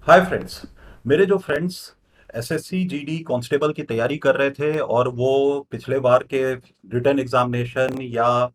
Hi friends. मेरे जो friends SSC GD constable की तैयारी कर रहे थे और वो पिछले बार के रिटन एग्जामिनेशन या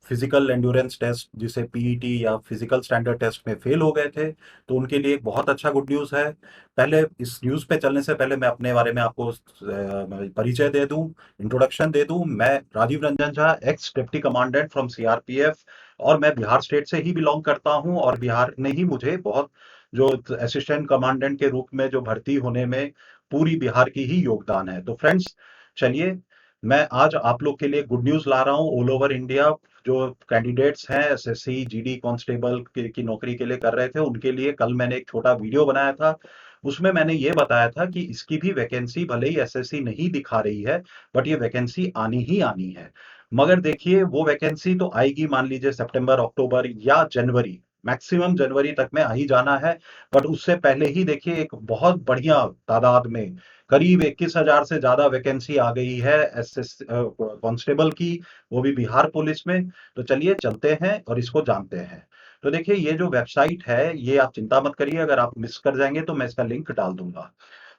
फिजिकल एंड्योरेंस टेस्ट जिसे पीईटी या फिजिकल स्टैंडर्ड टेस्ट में फेल हो गए थे, तो उनके लिए एक बहुत अच्छा गुड न्यूज़ है। पहले इस न्यूज़ पे चलने से पहले मैं अपने बारे में आपको परिचय दे दूं, इंट्रोडक्शन दे दूं। मैं Rajiv Ranjan Jha, ex deputy commandant from CRPF, और मैं बिहार स्टेट से ही बिलोंग करता हूं और बिहार ने ही मुझे बहुत जो असिस्टेंट कमांडेंट के रूप में जो भर्ती होने में पूरी बिहार की ही योगदान है। तो फ्रेंड्स, चलिए, मैं आज आप लोग के लिए गुड न्यूज़ ला रहा हूँ। ऑल ओवर इंडिया जो कैंडिडेट्स हैं एसएससी जीडी कांस्टेबल की नौकरी के लिए कर रहे थे, उनके लिए कल मैंने एक छोटा वीडियो बनाया था। उसमें मैंने ये बताया था कि इसकी भी वैकेंसी भले ही एसएससी नहीं दिखा रही है, बट ये वैकेंसी आनी ही आनी है। मगर देखिए, वो वैकेंसी तो आएगी, मान लीजिए सितंबर, अक्टूबर या जनवरी, मैक्सिमम जनवरी तक में आ ही जाना है। बट उससे पहले ही देखिए, एक बहुत बढ़िया तादाद में करीब 21,000 से ज्यादा वैकेंसी आ गई है एसएस कांस्टेबल की, वो भी बिहार पुलिस में। तो चलिए चलते हैं और इसको जानते हैं। तो देखिए, ये जो वेबसाइट है, ये आप चिंता मत करिए, अगर आप मिस कर जाएंगे तो मैं इसका लिंक डाल दूंगा।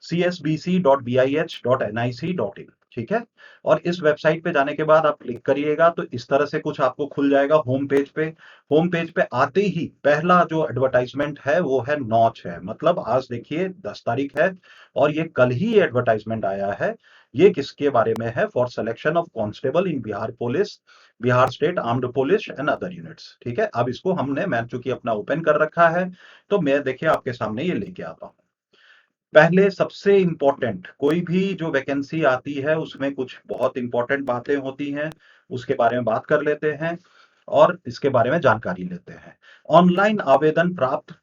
csbc.bih.nic.in, ठीक है। और इस वेबसाइट पे जाने के बाद आप क्लिक करिएगा तो इस तरह से कुछ आपको खुल जाएगा होम पेज पे। होम पेज पे आते ही पहला जो एडवर्टाइजमेंट है वो है नॉच है, मतलब आज देखिए 10 तारीख है और ये कल ही एडवर्टाइजमेंट आया है। ये किसके बारे में है? For selection of constable in Bihar police, Bihar state armed police and other units, ठीक है। अब इसको हमने, मैं चूंकि अपना ओपन कर रखा है, तो मैं देखिए आपके सामने ये लेके आता हूँ। पहले सबसे इंपॉर्टेंट, कोई भी जो वैकेंसी आती है उसमें कुछ बहुत इंपॉर्टेंट बातें होती हैं, उसके बारे में बात कर लेते हैं और इसके बारे में जानकारी लेते हैं। ऑनलाइन आवेदन प्राप्त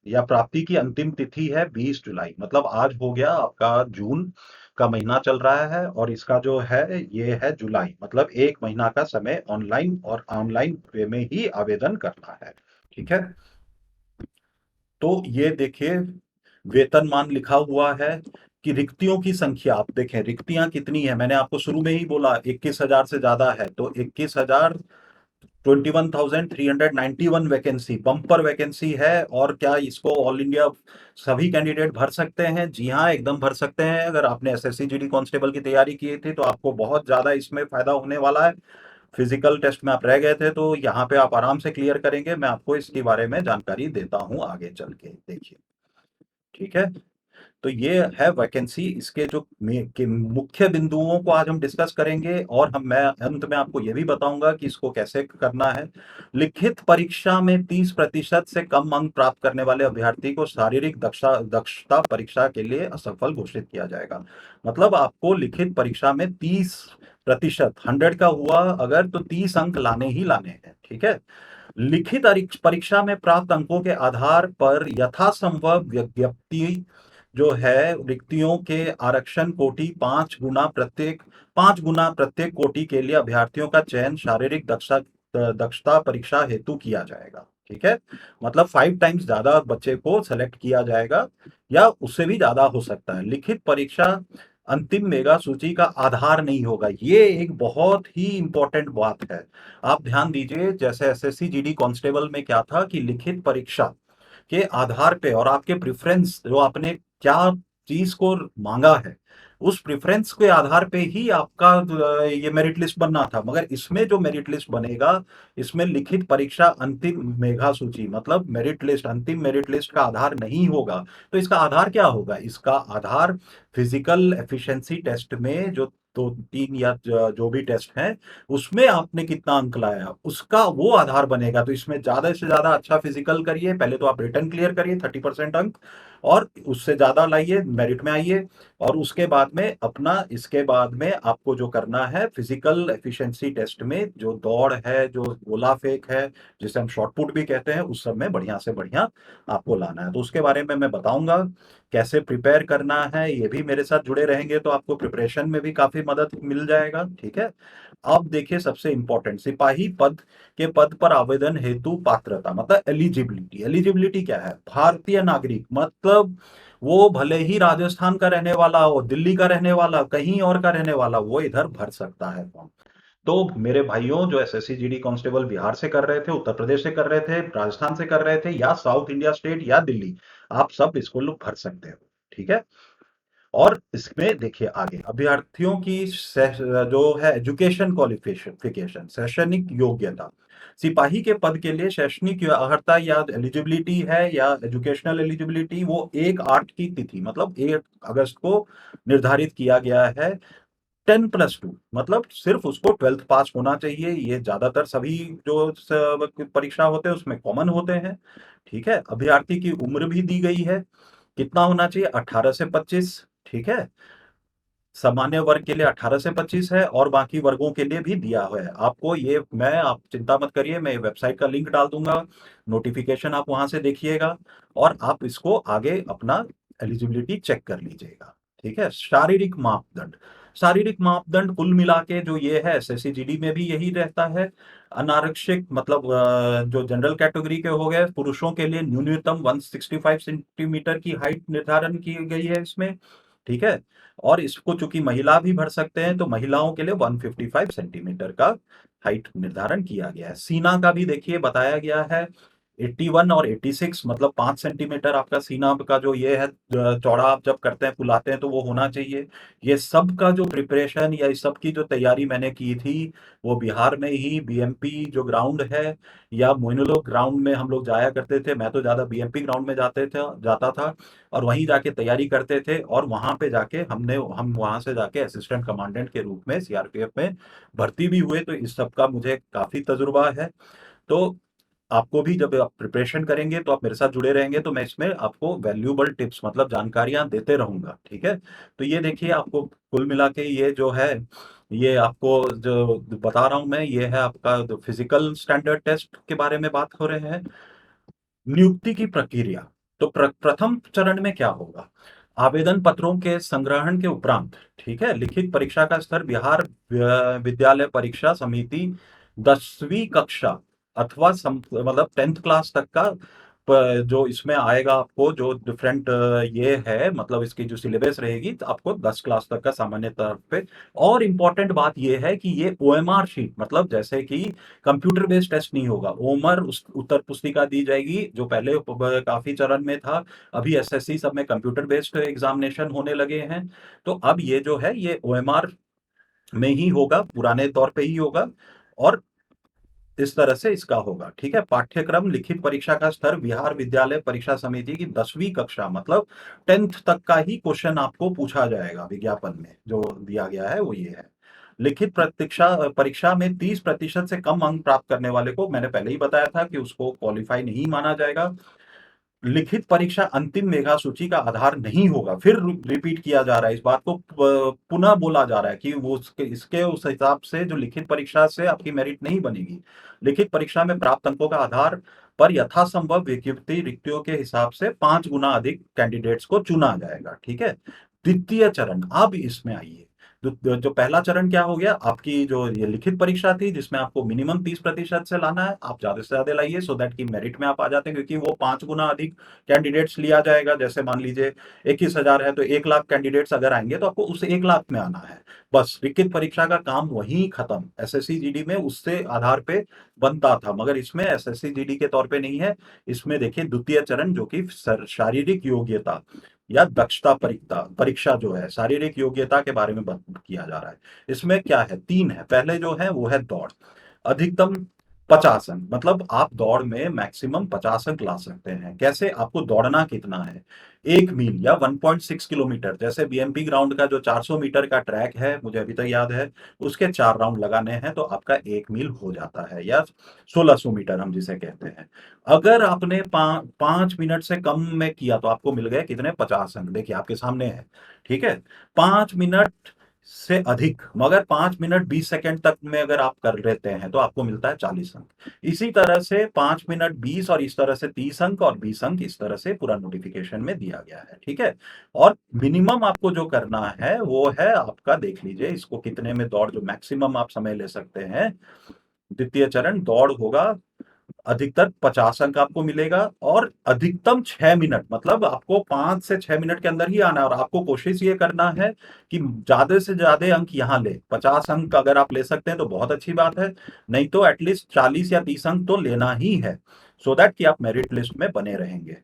या प्राप्ति की अंतिम तिथि है 20 जुलाई, मतलब आज हो गया आपका जून का महीना चल रहा है और इसका जो है ये है जुलाई, मतलब 1 महीना का समय ऑनलाइन और ऑनलाइन वे में ही आवेदन करना है, ठीक है। तो ये देखिए, वेतनमान लिखा हुआ है कि रिक्तियों की संख्या आप देखें, रिक्तियां कितनी है। मैंने आपको शुरू में ही बोला 21,000 से ज्यादा है, तो 21,000, 21,391 वैकेंसी, बम्पर वैकेंसी है। और क्या इसको ऑल इंडिया सभी कैंडिडेट भर सकते हैं? जी हाँ, एकदम भर सकते हैं। अगर आपने एसएससी जीडी कांस्टेबल की तैयारी की थी तो आपको बहुत ज्यादा इसमें फायदा होने वाला है। फिजिकल टेस्ट में आप रह गए थे तो यहाँ पे आप आराम से क्लियर करेंगे। मैं आपको इसके बारे में जानकारी देता हूँ आगे चल के, देखिए, ठीक है। तो ये है वैकेंसी, इसके जो के मुख्य बिंदुओं को आज हम डिस्कस करेंगे और मैं अंत में आपको ये भी बताऊंगा कि इसको कैसे करना है। लिखित परीक्षा में 30% से कम अंक प्राप्त करने वाले अभ्यर्थी को शारीरिक दक्षता परीक्षा के लिए असफल घोषित किया जाएगा। मतलब आपको लिखित परीक्षा में 30%, 100 का हुआ अगर, तो 30 अंक लाने ही लाने हैं, ठीक है। लिखित परीक्षा में प्राप्त अंकों के आधार पर यथासंभव व्यक्ति जो है रिक्तियों के आरक्षण कोटि 5 गुना प्रत्येक कोटि के लिए अभ्यर्थियों का चयन शारीरिक दक्षता परीक्षा हेतु किया जाएगा, ठीक है। मतलब 5 टाइम्स ज्यादा बच्चे को सेलेक्ट किया जाएगा या उससे भी ज्यादा हो सकता है। लिखित परीक्षा अंतिम मेगा सूची का आधार नहीं होगा, ये एक बहुत ही इंपॉर्टेंट बात है। आप ध्यान दीजिए, जैसे एसएससी जीडी कांस्टेबल में क्या था कि लिखित परीक्षा के आधार पे और आपके प्रेफरेंस, जो आपने क्या चीज को मांगा है, उस प्रेफरेंस के आधार पे ही आपका ये मेरिट लिस्ट बनना था। मगर इसमें जो मेरिट लिस्ट बनेगा, इसमें लिखित परीक्षा अंतिम मेघा सूची, मतलब मेरिट लिस्ट, अंतिम मेरिट लिस्ट का आधार नहीं होगा। तो इसका आधार क्या होगा? इसका आधार फिजिकल एफिशिएंसी टेस्ट में जो दो तीन या जो भी टेस्ट हैं, उसमें आपने कितना अंक लाया, उसका वो आधार बनेगा। तो इसमें ज्यादा से ज्यादा अच्छा फिजिकल करिए, पहले तो आप रिटर्न क्लियर करिए 30% अंक, और उससे ज्यादा लाइए, मेरिट में आइए। और उसके बाद में अपना, इसके बाद में आपको जो करना है फिजिकल एफिशिएंसी टेस्ट में, जो दौड़ है, जो गोला फेंक है, जिसे हम शॉट पुट भी कहते हैं, उस सब में बढ़िया से बढ़िया आपको लाना है। तो उसके बारे में मैं बताऊंगा कैसे प्रिपेयर करना है। ये भी मेरे साथ जुड़े रहेंगे तो आपको प्रिपरेशन में भी काफी मदद मिल जाएगा, ठीक है। अब देखिए, सबसे इंपॉर्टेंट, सिपाही पद के पद पर आवेदन हेतु पात्रता, मतलब एलिजिबिलिटी। एलिजिबिलिटी क्या है? भारतीय नागरिक, मतलब वो भले ही राजस्थान का रहने वाला हो, दिल्ली का रहने वाला, कहीं और का रहने वाला, वो इधर भर सकता है फॉर्म। तो मेरे भाइयों जो एसएससी जीडी कांस्टेबल बिहार से कर रहे थे, उत्तर प्रदेश से कर रहे थे, राजस्थान से कर रहे थे, या साउथ इंडिया स्टेट या दिल्ली, आप सब इसको लोग भर सकते हो। ठीक है। और इसमें देखिए आगे अभ्यर्थियों की जो है एजुकेशन क्वालिफिकेशन, शैक्षणिक योग्यता। सिपाही के पद के लिए शैक्षणिक अर्हता या एलिजिबिलिटी है, या एजुकेशनल एलिजिबिलिटी, वो 1/8 की तिथि मतलब 1 अगस्त को निर्धारित किया गया है। 10+2 मतलब सिर्फ उसको 12th पास होना चाहिए। ये ज्यादातर सभी जो परीक्षा होते हैं उसमें कॉमन होते हैं। ठीक है। अभ्यर्थी की उम्र भी दी गई है, कितना होना चाहिए, 18 से 25। ठीक है। सामान्य वर्ग के लिए 18 से 25 है, और बाकी वर्गों के लिए भी दिया हुआ है आपको। ये मैं, आप चिंता मत करिए, मैं वेबसाइट का लिंक डाल दूंगा, नोटिफिकेशन आप वहां से देखिएगा, और आप इसको आगे अपना एलिजिबिलिटी चेक कर लीजिएगा। ठीक है। शारीरिक मापदंड, शारीरिक मापदंड कुल मिला के जो ये है एसएससी जीडी में भी यही रहता है। अनारक्षित मतलब जो जनरल कैटेगरी के हो गए, पुरुषों के लिए न्यूनतम 165 सेंटीमीटर की हाइट निर्धारण की गई है इसमें। ठीक है। और इसको चूंकि महिला भी भर सकते हैं, तो महिलाओं के लिए 155 सेंटीमीटर का हाइट निर्धारण किया गया है। सीना का भी देखिए बताया गया है, 81 और 86 मतलब 5 सेंटीमीटर आपका सीना का जो ये है चौड़ा, आप जब करते हैं फुलाते हैं तो वो होना चाहिए। ये सब का जो प्रिपरेशन या इस सब की जो तैयारी मैंने की थी, वो बिहार में ही बीएमपी जो ग्राउंड है, या मोइनुलो ग्राउंड में हम लोग जाया करते थे। मैं तो ज्यादा बीएमपी ग्राउंड में जाता था, और वहीं जाके तैयारी करते थे, और वहां पे जाके हम वहां से जाके असिस्टेंट कमांडेंट के रूप में सीआरपीएफ में भर्ती भी हुए। तो इस सब का मुझे काफी तजुर्बा है। तो आपको भी जब आप प्रिपरेशन करेंगे तो आप मेरे साथ जुड़े रहेंगे, तो मैं इसमें आपको वैल्यूएबल टिप्स मतलब जानकारियां देते रहूंगा। ठीक है। तो ये देखिए आपको कुल मिला के ये जो है, ये आपको जो बता रहा हूं मैं, ये है आपका फिजिकल स्टैंडर्ड टेस्ट के बारे में बात हो रहे हैं। नियुक्ति की प्रक्रिया, तो प्रथम चरण में क्या होगा, आवेदन पत्रों के संग्रहण के उपरांत, ठीक है, लिखित परीक्षा का स्तर बिहार विद्यालय परीक्षा समिति 10वीं कक्षा अथवा मतलब 10th क्लास तक का जो इसमें आएगा आपको जो डिफरेंट ये है मतलब इसकी जो सिलेबस रहेगी, तो आपको 10 क्लास तक का सामान्य तौर पे। और इम्पोर्टेंट बात ये है कि ये ओएमआर शीट मतलब जैसे कि कंप्यूटर बेस्ड टेस्ट नहीं होगा, ओमर उस उत्तर पुस्तिका दी जाएगी जो पहले काफी चरण में था। अभी एसएससी सब में कंप्यूटर बेस्ड एग्जामिनेशन होने लगे हैं। तो अब ये जो है ये ओएमआर में ही होगा, पुराने तौर पे ही होगा, और इस तरह से इसका होगा। ठीक है। पाठ्यक्रम लिखित परीक्षा का स्तर बिहार विद्यालय परीक्षा समिति की 10वीं कक्षा मतलब 10th तक का ही क्वेश्चन आपको पूछा जाएगा। विज्ञापन में जो दिया गया है वो ये है। लिखित प्रतीक्षा परीक्षा में 30% से कम अंक प्राप्त करने वाले को, मैंने पहले ही बताया था कि उसको क्वालिफाई नहीं माना जाएगा। लिखित परीक्षा अंतिम मेधा सूची का आधार नहीं होगा। फिर रिपीट किया जा रहा है, इस बात को पुनः बोला जा रहा है कि वो इसके उस हिसाब से जो लिखित परीक्षा से आपकी मेरिट नहीं बनेगी। लिखित परीक्षा में प्राप्त अंकों का आधार पर यथासंभव विज्ञप्ति रिक्तियों के हिसाब से 5 गुना अधिक कैंडिडेट्स को चुना जाएगा। ठीक है। द्वितीय चरण, अब इसमें आइए। जो पहला चरण क्या हो गया, आपकी जो ये लिखित परीक्षा थी जिसमें आपको मिनिमम 30% से लाना है, आप ज्यादा से ज्यादा लाइए सो दैट कि मेरिट में आप आ जाते हैं, क्योंकि वो 5 गुना अधिक कैंडिडेट्स लिया जाएगा। जैसे मान लीजिए 21,000 है तो 1 लाख कैंडिडेट्स अगर आएंगे तो आपको उस 1 लाख में आना है। बस लिखित परीक्षा का काम वहीं खत्म। एसएससी जीडी में उससे आधार पे बनता था, मगर इसमें एसएससी जीडी के तौर पे नहीं है। इसमें देखिए द्वितीय चरण जो कि शारीरिक योग्यता या दक्षता परीक्षा परीक्षा जो है शारीरिक योग्यता के बारे में किया जा रहा है। इसमें क्या है, 3 है। पहले जो है वो है दौड़, अधिकतम 50 अंक मतलब आप दौड़ में मैक्सिमम 50 अंक ला सकते हैं। कैसे, आपको दौड़ना कितना है, 1 मील या 1.6 किलोमीटर। जैसे बीएमपी ग्राउंड का जो 400 मीटर का ट्रैक है, मुझे अभी तक याद है, उसके 4 राउंड लगाने हैं तो आपका 1 मील हो जाता है, या 1600 मीटर हम जिसे कहते हैं। अगर आपने 5 मिनट से कम में किया तो आपको मिल गए कितने, 50 अंक। देखिए आपके सामने है। ठीक है। 5 मिनट से अधिक मगर 5 मिनट 20 सेकंड तक में अगर आप कर लेते हैं तो आपको मिलता है 40 अंक। इसी तरह से 5 मिनट 20 और इस तरह से 30 अंक और 20 अंक, इस तरह से पूरा नोटिफिकेशन में दिया गया है। ठीक है। और मिनिमम आपको जो करना है वो है आपका, देख लीजिए इसको कितने में दौड़, जो मैक्सिमम आप समय ले सकते हैं। द्वितीय चरण दौड़ होगा अधिकतर 50 अंक आपको मिलेगा, और अधिकतम 6 मिनट, मतलब आपको 5 से 6 मिनट के अंदर ही आना है, और आपको कोशिश ये करना है कि ज्यादा से ज्यादा अंक यहाँ ले। 50 अंक अगर आप ले सकते हैं तो बहुत अच्छी बात है, नहीं तो एटलीस्ट 40 या 30 अंक तो लेना ही है, सो दैट कि आप मेरिट लिस्ट में बने रहेंगे।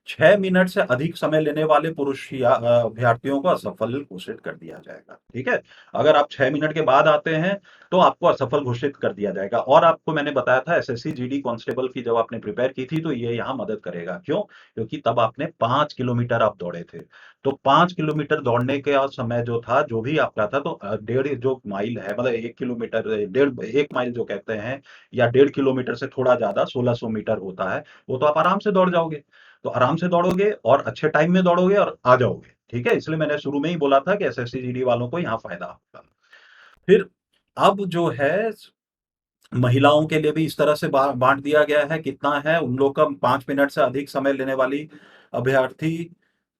6 मिनट से अधिक समय लेने वाले पुरुष या अभ्यर्थियों को असफल घोषित कर दिया जाएगा। ठीक है, अगर आप 6 मिनट के बाद आते हैं तो आपको असफल घोषित कर दिया जाएगा। और आपको मैंने बताया था एसएससी जीडी कांस्टेबल की जब आपने प्रिपेयर की थी तो ये यहाँ मदद करेगा। क्यों? क्योंकि तब आपने 5 किलोमीटर आप दौड़े थे, तो 5 किलोमीटर दौड़ने का समय जो था, जो भी आपका था, तो 1.5 जो माइल है, मतलब 1 किलोमीटर, 1.5 1 माइल जो कहते हैं, या 1.5 किलोमीटर से थोड़ा ज्यादा 1600 मीटर होता है, वो तो आप आराम से दौड़ जाओगे। तो आराम से दौड़ोगे और अच्छे टाइम में दौड़ोगे और आ जाओगे। ठीक है, इसलिए मैंने शुरू में ही बोला था कि एसएससी जीडी वालों को यहाँ फायदा होगा। फिर अब जो है, महिलाओं के लिए भी इस तरह से बांट दिया गया है। कितना है उन लोग का? 5 मिनट से अधिक समय लेने वाली अभ्यर्थी,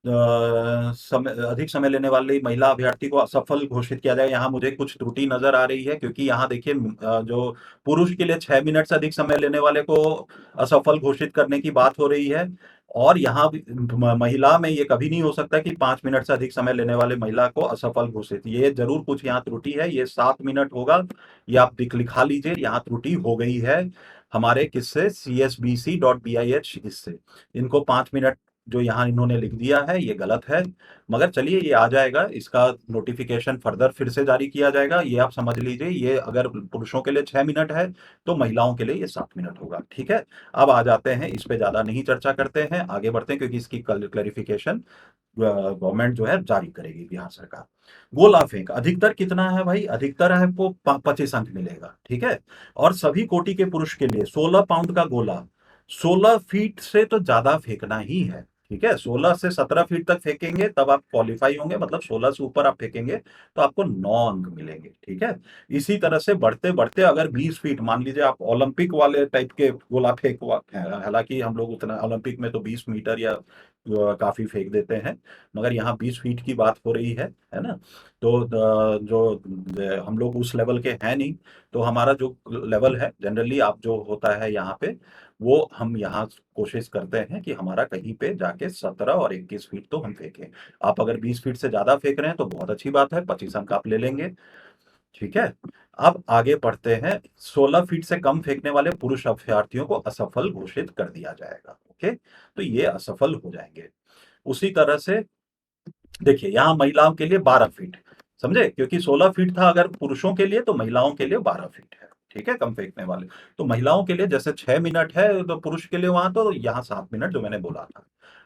समय अधिक समय लेने वाली महिला अभ्यर्थी को असफल घोषित किया जाए। यहाँ मुझे कुछ त्रुटि नजर आ रही है, क्योंकि यहाँ देखिए जो पुरुष के लिए 6 मिनट से अधिक समय लेने वाले को असफल घोषित करने की बात हो रही है, और यहाँ भी महिला में ये कभी नहीं हो सकता कि 5 मिनट से अधिक समय लेने वाले महिला को असफल घोषित। ये जरूर कुछ यहाँ त्रुटि है, ये 7 मिनट होगा, ये आप लिखा लीजिए, यहाँ त्रुटि हो गई है हमारे किससे, CSBC.BIH इससे। इनको 5 मिनट जो यहाँ इन्होंने लिख दिया है ये गलत है, मगर चलिए ये आ जाएगा, इसका नोटिफिकेशन फर्दर फिर से जारी किया जाएगा। ये आप समझ लीजिए, ये अगर पुरुषों के लिए 6 मिनट है तो महिलाओं के लिए ये 7 मिनट होगा। ठीक है, अब आ जाते हैं, इस पे ज्यादा नहीं चर्चा करते हैं, आगे बढ़ते हैं, क्योंकि इसकी क्लैरिफिकेशन गवर्नमेंट जो है जारी करेगी, बिहार सरकार। गोला फेंक अधिकतर कितना है भाई? अधिकतर है आपको 25 अंक मिलेगा। ठीक है, और सभी कोटि के पुरुष के लिए 16 पाउंड का गोला 16 फीट से तो ज्यादा फेंकना ही है। ठीक है, 16 से 17 फीट तक फेंकेंगे तब आप क्वालिफाई होंगे, मतलब 16 से ऊपर आप फेंकेंगे तो आपको 9 अंक मिलेंगे। ठीक है, इसी तरह से बढ़ते बढ़ते अगर 20 फीट, मान लीजिए आप ओलंपिक वाले टाइप के गोला फेंक, हालांकि हम लोग उतना ओलंपिक में तो 20 मीटर या काफी फेंक देते हैं, मगर यहाँ 20 फीट की बात हो रही है ना। तो जो हम लोग उस लेवल के हैं नहीं, तो हमारा जो लेवल है जनरली आप जो होता है यहाँ पे, वो हम यहाँ कोशिश करते हैं कि हमारा कहीं पे जाके 17 और 21 फीट तो हम फेंकें। आप अगर 20 फीट से ज्यादा फेंक रहे हैं तो बहुत अच्छी बात है, 25 अंक आप ले लेंगे। ठीक है, अब आगे बढ़ते हैं। 16 फीट से कम फेंकने वाले पुरुष अभ्यर्थियों को असफल घोषित कर दिया जाएगा। ओके, तो ये असफल हो जाएंगे। उसी तरह से देखिए यहाँ महिलाओं के लिए 12 फीट, समझे, क्योंकि 16 फीट था अगर पुरुषों के लिए, तो महिलाओं के लिए 12 फीट है। ठीक है, कम फेंकने वाले, तो महिलाओं के लिए जैसे 6 मिनट है तो पुरुष के लिए वहां, तो यहाँ 7 मिनट जो मैंने बोला था।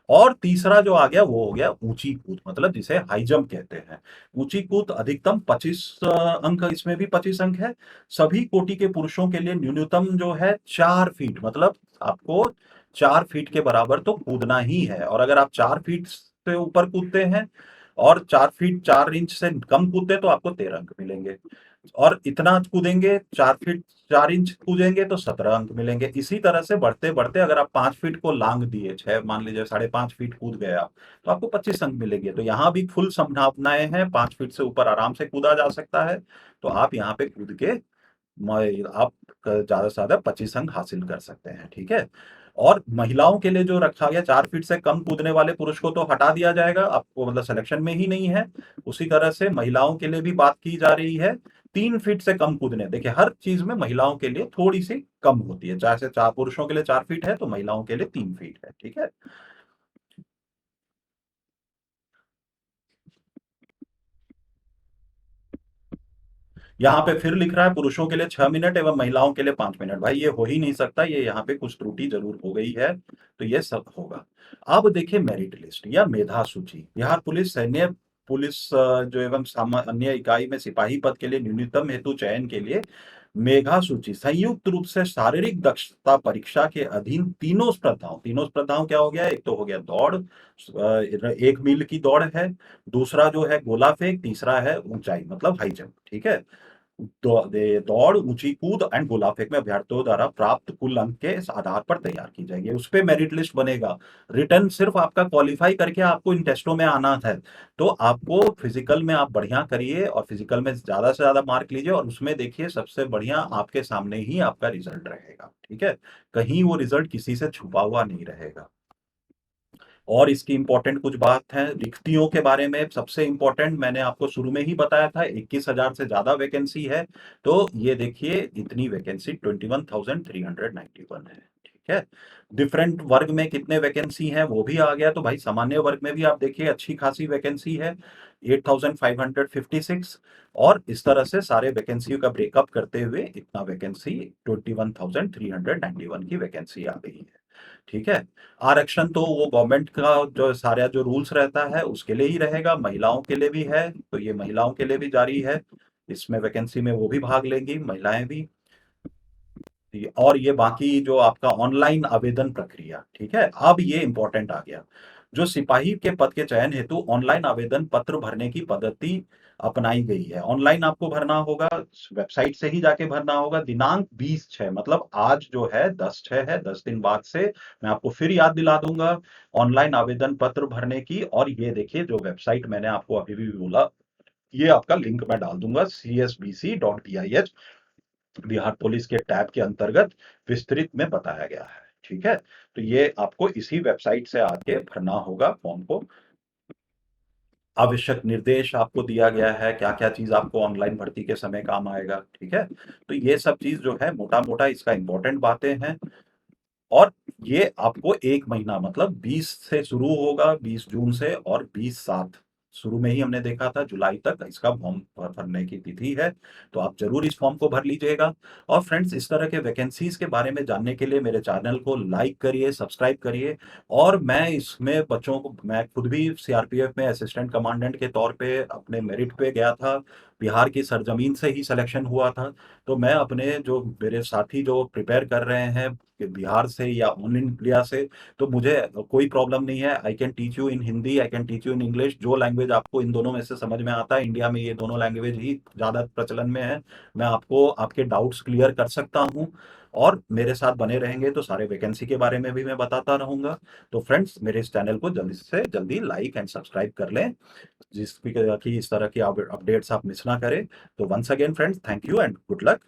और तीसरा जो आ गया वो हो गया ऊंची कूद, मतलब जिसे हाई जंप कहते हैं। ऊंची कूद अधिकतम 25 अंक, इसमें भी 25 अंक है। सभी कोटि के पुरुषों के लिए न्यूनतम जो है 4 फीट, मतलब आपको 4 फीट के बराबर तो कूदना ही है, और अगर आप 4 फीट से ऊपर कूदते हैं और 4 फीट 4 इंच से कम कूदते हैं तो आपको 13 अंक मिलेंगे, और इतना कूदेंगे 4 फीट 4 इंच कूदेंगे तो 17 अंक मिलेंगे। इसी तरह से बढ़ते बढ़ते अगर आप 5 फीट को लांग दिए, 6 मान लीजिए 5.5 फीट कूद गए आप, तो आपको 25 अंक मिलेंगे। तो यहाँ भी फुल संभावनाएं हैं, 5 फीट से ऊपर आराम से कूदा जा सकता है, तो आप यहाँ पे कूद के आप ज्यादा से ज्यादा 25 अंक हासिल कर सकते हैं। ठीक है, और महिलाओं के लिए जो रखा गया 4 फीट से कम कूदने वाले पुरुष को तो हटा दिया जाएगा, आपको मतलब सिलेक्शन में ही नहीं है। उसी तरह से महिलाओं के लिए भी बात की जा रही है, 3 फीट से कम कूदने। देखिए हर चीज में महिलाओं के लिए थोड़ी सी कम होती है, जैसे चार पुरुषों के लिए 4 फीट है तो महिलाओं के लिए 3 फीट है। ठीक है, यहाँ पे फिर लिख रहा है पुरुषों के लिए 6 मिनट एवं महिलाओं के लिए 5 मिनट। भाई ये हो ही नहीं सकता, ये यहाँ पे कुछ त्रुटि जरूर हो गई है, तो ये सब होगा। अब देखिए मेरिट लिस्ट या मेधा सूची। बिहार पुलिस सैन्य पुलिस जो एवं अन्य इकाई में सिपाही पद के लिए न्यूनतम हेतु चयन के लिए मेधा सूची संयुक्त रूप से शारीरिक दक्षता परीक्षा के अधीन तीनों स्पर्धाओं क्या हो गया, एक तो हो गया दौड़, 1 मील की दौड़ है, दूसरा जो है गोला फेंक, तीसरा है ऊंचाई मतलब हाई जंप। ठीक है, दौड़, ऊंची कूद एंड गोला फेंक में अभ्यर्थियों द्वारा प्राप्त कुल अंक के इस आधार पर तैयार की जाएगी। उस पे मेरिट लिस्ट बनेगा। रिटर्न सिर्फ आपका क्वालिफाई करके आपको इन टेस्टों में आना है। तो आपको फिजिकल में आप बढ़िया करिए और फिजिकल में ज्यादा से ज्यादा मार्क लीजिए, और उसमें देखिए सबसे बढ़िया आपके सामने ही आपका रिजल्ट रहेगा। ठीक है, कहीं वो रिजल्ट किसी से छुपा हुआ नहीं रहेगा। और इसकी इंपॉर्टेंट कुछ बात है रिक्तियों के बारे में। सबसे इंपॉर्टेंट मैंने आपको शुरू में ही बताया था, 21,000 से ज्यादा वैकेंसी है। तो ये देखिए इतनी वैकेंसी 21,391 है। ठीक है, डिफरेंट वर्ग में कितने वैकेंसी हैं वो भी आ गया। तो भाई सामान्य वर्ग में भी आप देखिए अच्छी खासी वैकेंसी है, 8,556। और इस तरह से सारे वैकेंसी का ब्रेकअप करते हुए इतना वैकेंसी 21,391 की वैकेंसी आ गई है। ठीक है, आरक्षण तो वो गवर्नमेंट का जो सारा जो रूल्स रहता है उसके लिए ही रहेगा। महिलाओं के लिए भी है, तो ये महिलाओं के लिए भी जारी है। इसमें वैकेंसी में वो भी भाग लेंगी, महिलाएं भी। और ये बाकी जो आपका ऑनलाइन आवेदन प्रक्रिया, ठीक है, अब ये इंपॉर्टेंट आ गया। जो सिपाही के पद के चयन हेतु ऑनलाइन आवेदन पत्र भरने की पद्धति अपनाई गई है। ऑनलाइन आपको भरना होगा, वेबसाइट से ही जाके भरना होगा। दिनांक 20/6, मतलब आज जो है 10/6 है, 10 दिन बाद से। मैं आपको फिर याद दिला दूंगा ऑनलाइन आवेदन पत्र भरने की। और ये देखिए जो वेबसाइट मैंने आपको अभी भी बोला, ये आपका लिंक मैं डाल दूंगा, csbc.bih, बिहार पुलिस के टैब के अंतर्गत विस्तृत में बताया गया है। ठीक है, तो ये आपको इसी वेबसाइट से आके भरना होगा फॉर्म को। आवश्यक निर्देश आपको दिया गया है, क्या क्या चीज आपको ऑनलाइन भर्ती के समय काम आएगा। ठीक है, तो ये सब चीज जो है मोटा मोटा इसका इंपॉर्टेंट बातें हैं। और ये आपको एक महीना, मतलब 20 से शुरू होगा, 20 जून से, और 20/7 शुरू में ही हमने देखा था, जुलाई तक इसका फॉर्म भरने की तिथि है। तो आप जरूर इस फॉर्म को भर लीजिएगा। और फ्रेंड्स, इस तरह के वैकेंसीज के बारे में जानने के लिए मेरे चैनल को लाइक करिए, सब्सक्राइब करिए। और मैं इसमें बच्चों को, मैं खुद भी सीआरपीएफ में असिस्टेंट कमांडेंट के तौर पे अपने मेरिट पे गया था। बिहार की सरजमीन से ही सिलेक्शन हुआ था। तो मैं अपने जो मेरे साथी जो प्रिपेयर कर रहे हैं कि बिहार से या ऑल इंडिया से, तो मुझे कोई प्रॉब्लम नहीं है। I can teach you in Hindi, I can teach you in English. जो लैंग्वेज आपको इन दोनों में से समझ में आता है, इंडिया में ये दोनों लैंग्वेज ही ज़्यादा प्रचलन में है, मैं आपको आपके डाउट्स क्लियर कर सकता हूँ। और मेरे साथ बने रहेंगे तो सारे वैकेंसी के बारे में भी मैं बताता रहूंगा। तो फ्रेंड्स, मेरे इस चैनल को जल्दी से जल्दी लाइक एंड सब्सक्राइब कर लें, जिसकी कि इस तरह की अपडेट्स आप मिस ना करें। तो once again friends, thank you and good luck.